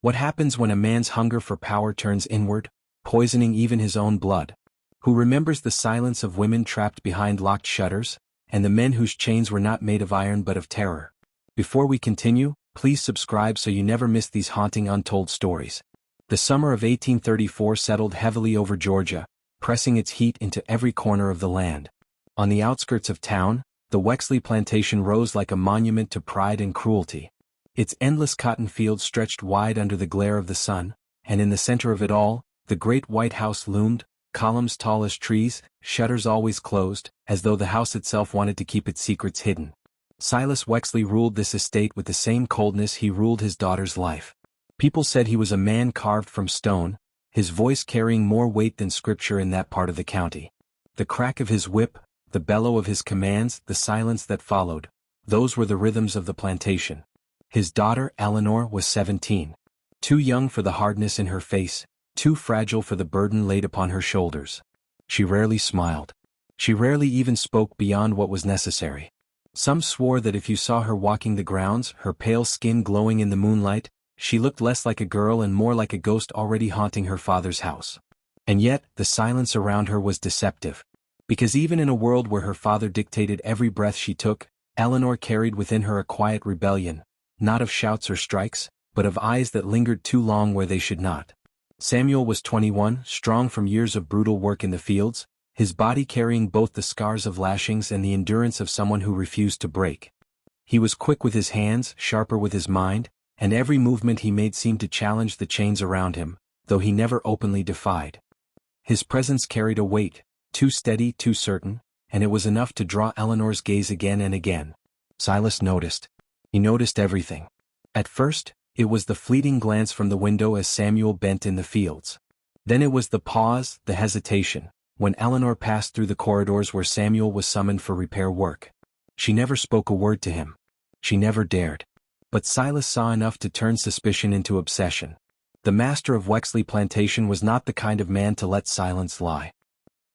What happens when a man's hunger for power turns inward, poisoning even his own blood? Who remembers the silence of women trapped behind locked shutters, and the men whose chains were not made of iron but of terror? Before we continue, please subscribe so you never miss these haunting untold stories. The summer of 1834 settled heavily over Georgia, pressing its heat into every corner of the land. On the outskirts of town, the Wexley plantation rose like a monument to pride and cruelty. Its endless cotton fields stretched wide under the glare of the sun, and in the center of it all, the great white house loomed, columns tall as trees, shutters always closed, as though the house itself wanted to keep its secrets hidden. Silas Wexley ruled this estate with the same coldness he ruled his daughter's life. People said he was a man carved from stone, his voice carrying more weight than scripture in that part of the county. The crack of his whip, the bellow of his commands, the silence that followed, those were the rhythms of the plantation. His daughter, Eleanor, was 17. Too young for the hardness in her face, too fragile for the burden laid upon her shoulders. She rarely smiled. She rarely even spoke beyond what was necessary. Some swore that if you saw her walking the grounds, her pale skin glowing in the moonlight, she looked less like a girl and more like a ghost already haunting her father's house. And yet, the silence around her was deceptive. Because even in a world where her father dictated every breath she took, Eleanor carried within her a quiet rebellion, not of shouts or strikes, but of eyes that lingered too long where they should not. Samuel was 21, strong from years of brutal work in the fields, his body carrying both the scars of lashings and the endurance of someone who refused to break. He was quick with his hands, sharper with his mind, and every movement he made seemed to challenge the chains around him, though he never openly defied. His presence carried a weight, too steady, too certain, and it was enough to draw Eleanor's gaze again and again. Silas noticed. He noticed everything. At first, it was the fleeting glance from the window as Samuel bent in the fields. Then it was the pause, the hesitation, when Eleanor passed through the corridors where Samuel was summoned for repair work. She never spoke a word to him. She never dared. But Silas saw enough to turn suspicion into obsession. The master of Wexley Plantation was not the kind of man to let silence lie.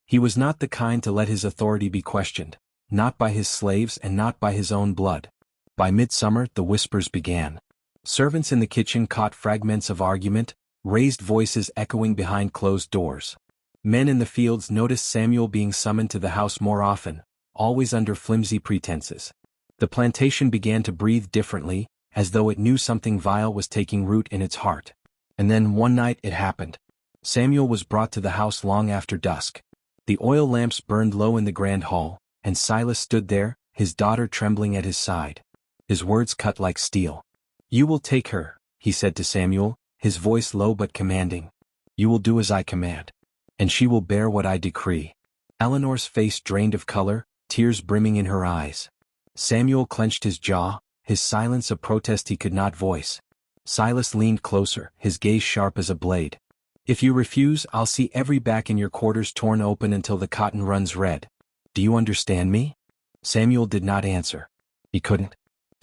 He was not the kind to let his authority be questioned, not by his slaves and not by his own blood. By midsummer, the whispers began. Servants in the kitchen caught fragments of argument, raised voices echoing behind closed doors. Men in the fields noticed Samuel being summoned to the house more often, always under flimsy pretenses. The plantation began to breathe differently, as though it knew something vile was taking root in its heart. And then one night it happened. Samuel was brought to the house long after dusk. The oil lamps burned low in the grand hall, and Silas stood there, his daughter trembling at his side. His words cut like steel. "You will take her," he said to Samuel, his voice low but commanding. "You will do as I command. And she will bear what I decree." Eleanor's face drained of color, tears brimming in her eyes. Samuel clenched his jaw, his silence a protest he could not voice. Silas leaned closer, his gaze sharp as a blade. "If you refuse, I'll see every back in your quarters torn open until the cotton runs red. Do you understand me?" Samuel did not answer. He couldn't.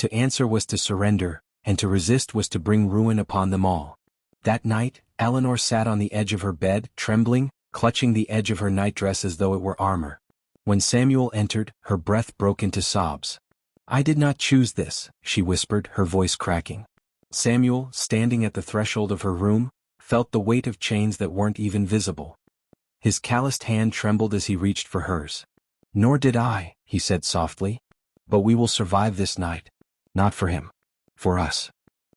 To answer was to surrender, and to resist was to bring ruin upon them all. That night, Eleanor sat on the edge of her bed, trembling, clutching the edge of her nightdress as though it were armor. When Samuel entered, her breath broke into sobs. "I did not choose this," she whispered, her voice cracking. Samuel, standing at the threshold of her room, felt the weight of chains that weren't even visible. His calloused hand trembled as he reached for hers. "Nor did I," he said softly. "But we will survive this night. Not for him. For us."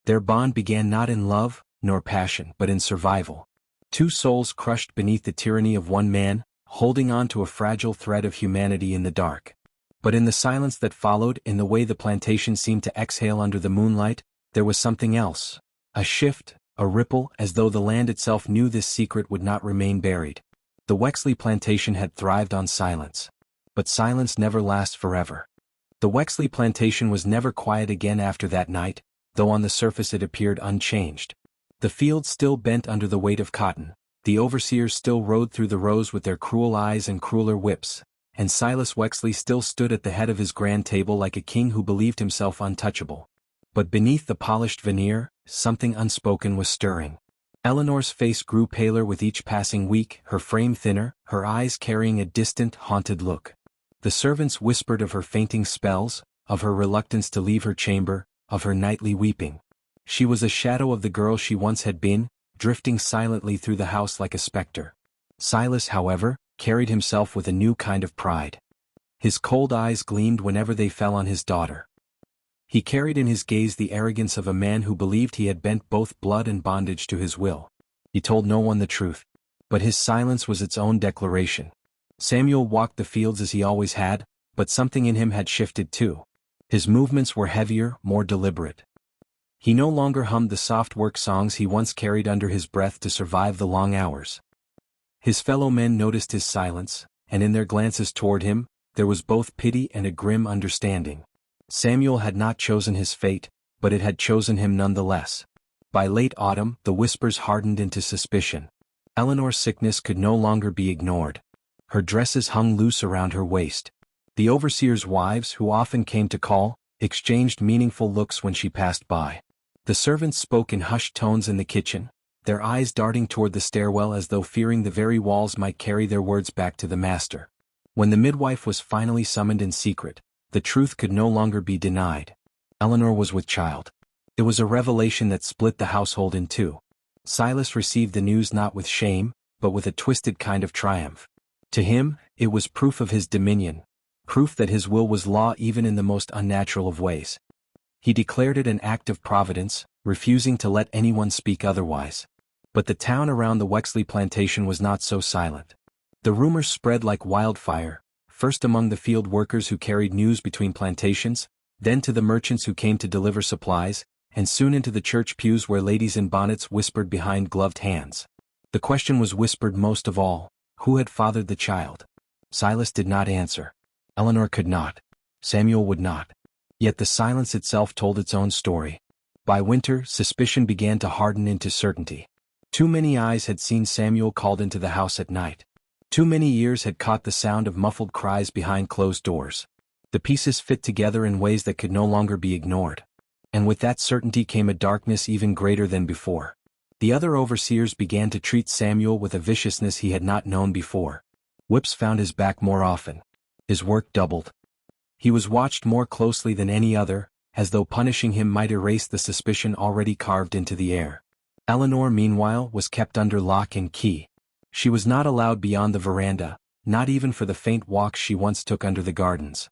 Their bond began not in love, nor passion, but in survival. Two souls crushed beneath the tyranny of one man, holding on to a fragile thread of humanity in the dark. But in the silence that followed, in the way the plantation seemed to exhale under the moonlight, there was something else. A shift, a ripple, as though the land itself knew this secret would not remain buried. The Wexley plantation had thrived on silence. But silence never lasts forever. The Wexley plantation was never quiet again after that night, though on the surface it appeared unchanged. The fields still bent under the weight of cotton, the overseers still rode through the rows with their cruel eyes and crueler whips, and Silas Wexley still stood at the head of his grand table like a king who believed himself untouchable. But beneath the polished veneer, something unspoken was stirring. Eleanor's face grew paler with each passing week, her frame thinner, her eyes carrying a distant, haunted look. The servants whispered of her fainting spells, of her reluctance to leave her chamber, of her nightly weeping. She was a shadow of the girl she once had been, drifting silently through the house like a specter. Silas, however, carried himself with a new kind of pride. His cold eyes gleamed whenever they fell on his daughter. He carried in his gaze the arrogance of a man who believed he had bent both blood and bondage to his will. He told no one the truth, but his silence was its own declaration. Samuel walked the fields as he always had, but something in him had shifted too. His movements were heavier, more deliberate. He no longer hummed the soft work songs he once carried under his breath to survive the long hours. His fellow men noticed his silence, and in their glances toward him, there was both pity and a grim understanding. Samuel had not chosen his fate, but it had chosen him nonetheless. By late autumn, the whispers hardened into suspicion. Eleanor's sickness could no longer be ignored. Her dresses hung loose around her waist. The overseers' wives, who often came to call, exchanged meaningful looks when she passed by. The servants spoke in hushed tones in the kitchen, their eyes darting toward the stairwell as though fearing the very walls might carry their words back to the master. When the midwife was finally summoned in secret, the truth could no longer be denied. Eleanor was with child. It was a revelation that split the household in two. Silas received the news not with shame, but with a twisted kind of triumph. To him, it was proof of his dominion, proof that his will was law even in the most unnatural of ways. He declared it an act of providence, refusing to let anyone speak otherwise. But the town around the Wexley plantation was not so silent. The rumors spread like wildfire, first among the field workers who carried news between plantations, then to the merchants who came to deliver supplies, and soon into the church pews where ladies in bonnets whispered behind gloved hands. The question was whispered most of all: who had fathered the child? Silas did not answer. Eleanor could not. Samuel would not. Yet the silence itself told its own story. By winter, suspicion began to harden into certainty. Too many eyes had seen Samuel called into the house at night. Too many ears had caught the sound of muffled cries behind closed doors. The pieces fit together in ways that could no longer be ignored. And with that certainty came a darkness even greater than before. The other overseers began to treat Samuel with a viciousness he had not known before. Whips found his back more often. His work doubled. He was watched more closely than any other, as though punishing him might erase the suspicion already carved into the air. Eleanor, meanwhile, was kept under lock and key. She was not allowed beyond the veranda, not even for the faint walks she once took under the gardens.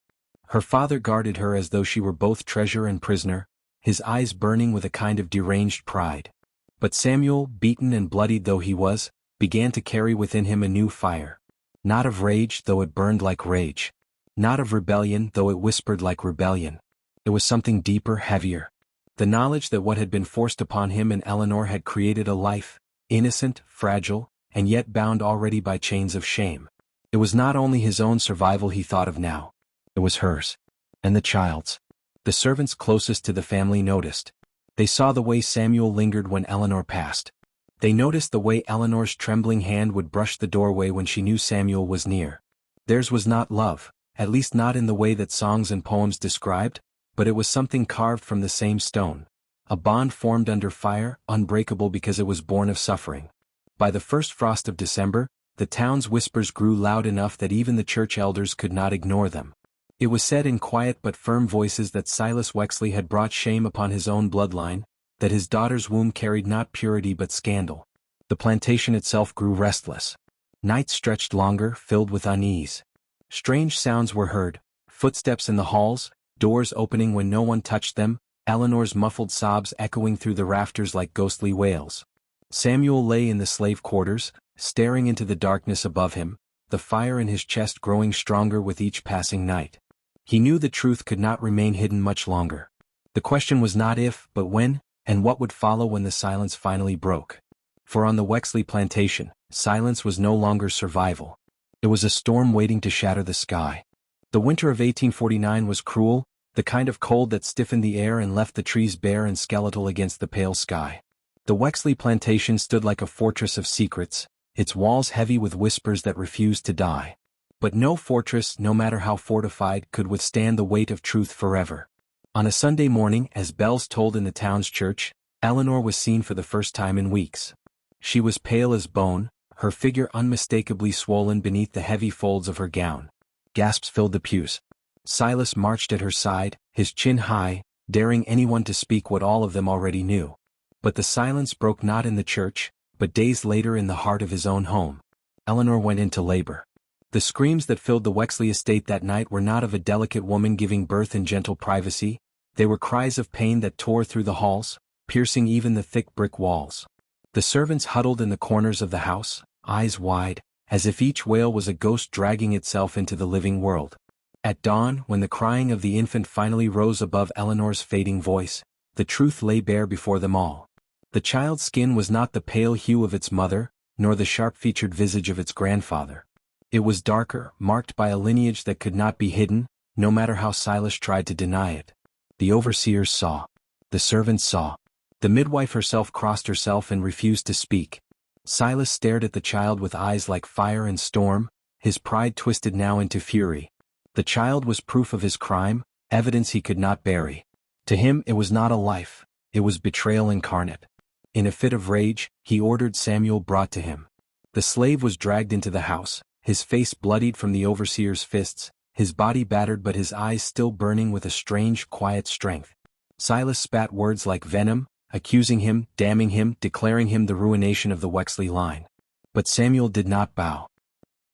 Her father guarded her as though she were both treasure and prisoner, his eyes burning with a kind of deranged pride. But Samuel, beaten and bloodied though he was, began to carry within him a new fire. Not of rage, though it burned like rage. Not of rebellion, though it whispered like rebellion. It was something deeper, heavier. The knowledge that what had been forced upon him and Eleanor had created a life, innocent, fragile, and yet bound already by chains of shame. It was not only his own survival he thought of now. It was hers. And the child's. The servants closest to the family noticed. They saw the way Samuel lingered when Eleanor passed. They noticed the way Eleanor's trembling hand would brush the doorway when she knew Samuel was near. Theirs was not love, at least not in the way that songs and poems described, but it was something carved from the same stone. A bond formed under fire, unbreakable because it was born of suffering. By the first frost of December, the town's whispers grew loud enough that even the church elders could not ignore them. It was said in quiet but firm voices that Silas Wexley had brought shame upon his own bloodline, that his daughter's womb carried not purity but scandal. The plantation itself grew restless. Nights stretched longer, filled with unease. Strange sounds were heard: footsteps in the halls, doors opening when no one touched them, Eleanor's muffled sobs echoing through the rafters like ghostly wails. Samuel lay in the slave quarters, staring into the darkness above him, the fire in his chest growing stronger with each passing night. He knew the truth could not remain hidden much longer. The question was not if, but when, and what would follow when the silence finally broke. For on the Wexley plantation, silence was no longer survival. It was a storm waiting to shatter the sky. The winter of 1849 was cruel, the kind of cold that stiffened the air and left the trees bare and skeletal against the pale sky. The Wexley plantation stood like a fortress of secrets, its walls heavy with whispers that refused to die. But no fortress, no matter how fortified, could withstand the weight of truth forever. On a Sunday morning, as bells tolled in the town's church, Eleanor was seen for the first time in weeks. She was pale as bone, her figure unmistakably swollen beneath the heavy folds of her gown. Gasps filled the pews. Silas marched at her side, his chin high, daring anyone to speak what all of them already knew. But the silence broke not in the church, but days later in the heart of his own home. Eleanor went into labor. The screams that filled the Wexley estate that night were not of a delicate woman giving birth in gentle privacy, they were cries of pain that tore through the halls, piercing even the thick brick walls. The servants huddled in the corners of the house, eyes wide, as if each wail was a ghost dragging itself into the living world. At dawn, when the crying of the infant finally rose above Eleanor's fading voice, the truth lay bare before them all. The child's skin was not the pale hue of its mother, nor the sharp-featured visage of its grandfather. It was darker, marked by a lineage that could not be hidden, no matter how Silas tried to deny it. The overseers saw. The servants saw. The midwife herself crossed herself and refused to speak. Silas stared at the child with eyes like fire and storm, his pride twisted now into fury. The child was proof of his crime, evidence he could not bury. To him it was not a life, it was betrayal incarnate. In a fit of rage, he ordered Samuel brought to him. The slave was dragged into the house, his face bloodied from the overseer's fists, his body battered but his eyes still burning with a strange, quiet strength. Silas spat words like venom, accusing him, damning him, declaring him the ruination of the Wexley line. But Samuel did not bow.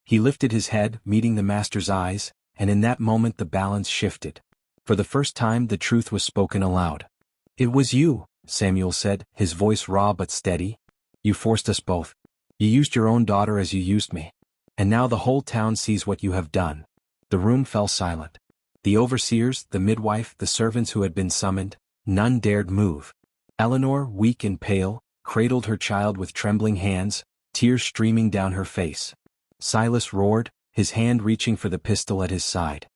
He lifted his head, meeting the master's eyes, and in that moment the balance shifted. For the first time the truth was spoken aloud. "It was you," Samuel said, his voice raw but steady. "You forced us both. You used your own daughter as you used me. And now the whole town sees what you have done." The room fell silent. The overseers, the midwife, the servants who had been summoned, none dared move. Eleanor, weak and pale, cradled her child with trembling hands, tears streaming down her face. Silas roared, his hand reaching for the pistol at his side.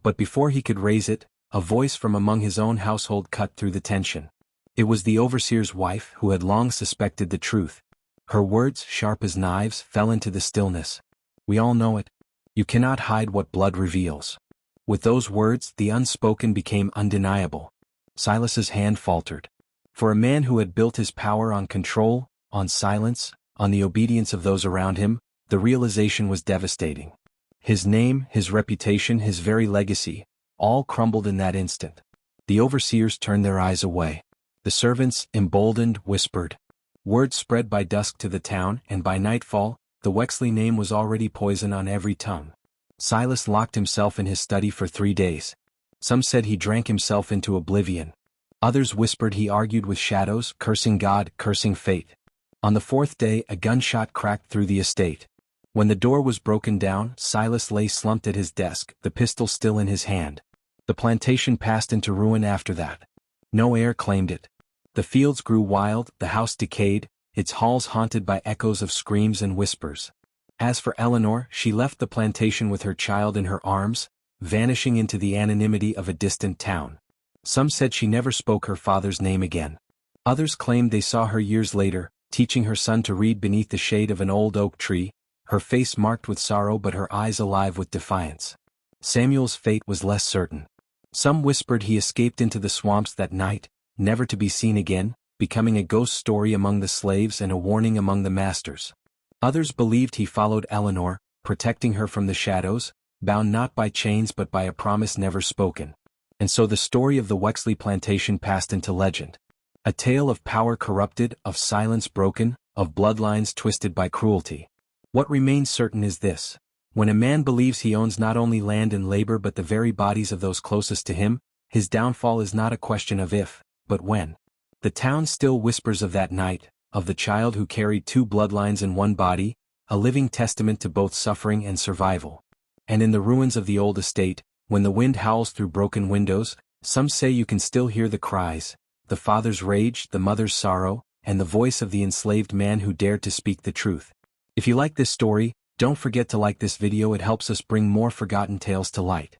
But before he could raise it, a voice from among his own household cut through the tension. It was the overseer's wife who had long suspected the truth. Her words, sharp as knives, fell into the stillness. "We all know it. You cannot hide what blood reveals." With those words, the unspoken became undeniable. Silas's hand faltered. For a man who had built his power on control, on silence, on the obedience of those around him, the realization was devastating. His name, his reputation, his very legacy, all crumbled in that instant. The overseers turned their eyes away. The servants, emboldened, whispered. Word spread by dusk to the town, and by nightfall, the Wexley name was already poison on every tongue. Silas locked himself in his study for 3 days. Some said he drank himself into oblivion. Others whispered he argued with shadows, cursing God, cursing fate. On the 4th day, a gunshot cracked through the estate. When the door was broken down, Silas lay slumped at his desk, the pistol still in his hand. The plantation passed into ruin after that. No heir claimed it. The fields grew wild, the house decayed, its halls haunted by echoes of screams and whispers. As for Eleanor, she left the plantation with her child in her arms, vanishing into the anonymity of a distant town. Some said she never spoke her father's name again. Others claimed they saw her years later, teaching her son to read beneath the shade of an old oak tree, her face marked with sorrow but her eyes alive with defiance. Samuel's fate was less certain. Some whispered he escaped into the swamps that night, never to be seen again, becoming a ghost story among the slaves and a warning among the masters. Others believed he followed Eleanor, protecting her from the shadows, bound not by chains but by a promise never spoken. And so the story of the Wexley plantation passed into legend. A tale of power corrupted, of silence broken, of bloodlines twisted by cruelty. What remains certain is this. When a man believes he owns not only land and labor but the very bodies of those closest to him, his downfall is not a question of if, but when. The town still whispers of that night, of the child who carried 2 bloodlines in one body, a living testament to both suffering and survival. And in the ruins of the old estate, when the wind howls through broken windows, some say you can still hear the cries, the father's rage, the mother's sorrow, and the voice of the enslaved man who dared to speak the truth. If you like this story, don't forget to like this video. It helps us bring more forgotten tales to light.